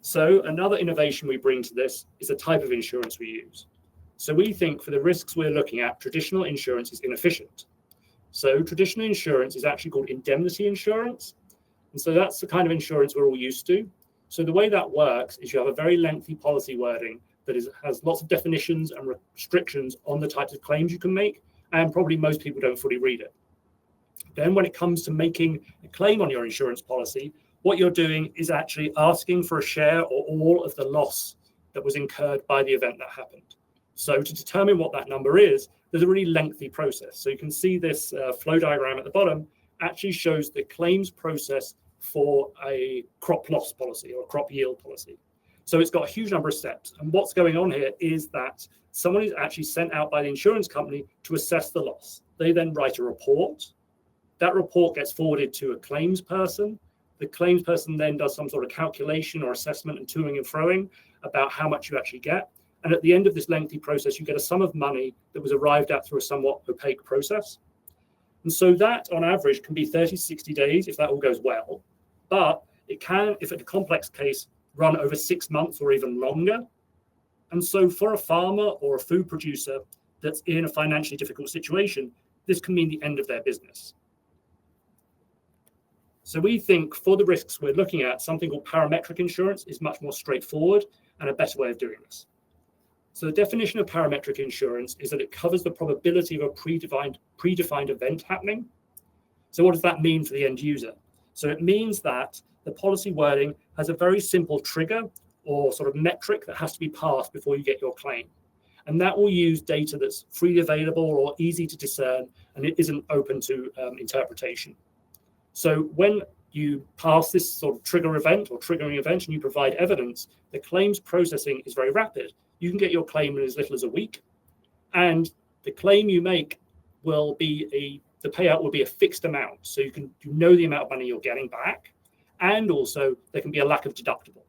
So another innovation we bring to this is the type of insurance we use. So we think for the risks we're looking at, traditional insurance is inefficient. So traditional insurance is actually called indemnity insurance. And so that's the kind of insurance we're all used to. So the way that works is you have a very lengthy policy wording that has lots of definitions and restrictions on the types of claims you can make, and probably most people don't fully read it. Then when it comes to making a claim on your insurance policy, what you're doing is actually asking for a share or all of the loss that was incurred by the event that happened. So to determine what that number is, there's a really lengthy process. So you can see this flow diagram at the bottom actually shows the claims process for a crop loss policy or a crop yield policy. So it's got a huge number of steps. And what's going on here is that someone is actually sent out by the insurance company to assess the loss. They then write a report. That report gets forwarded to a claims person. The claims person then does some sort of calculation or assessment and toing and froing about how much you actually get. And at the end of this lengthy process, you get a sum of money that was arrived at through a somewhat opaque process. And so that on average can be 30 to 60 days if that all goes well. But it can, if it's a complex case, run over 6 months or even longer. And so for a farmer or a food producer that's in a financially difficult situation, this can mean the end of their business. So we think for the risks we're looking at, something called parametric insurance is much more straightforward and a better way of doing this. So the definition of parametric insurance is that it covers the probability of a predefined event happening. So what does that mean for the end user? So it means that the policy wording has a very simple trigger or sort of metric that has to be passed before you get your claim. And that will use data that's freely available or easy to discern, and it isn't open to interpretation. So when you pass this sort of trigger event or triggering event and you provide evidence, the claims processing is very rapid. You can get your claim in as little as a week. And the claim you make will be the payout will be a fixed amount. So you know the amount of money you're getting back. And also there can be a lack of deductible.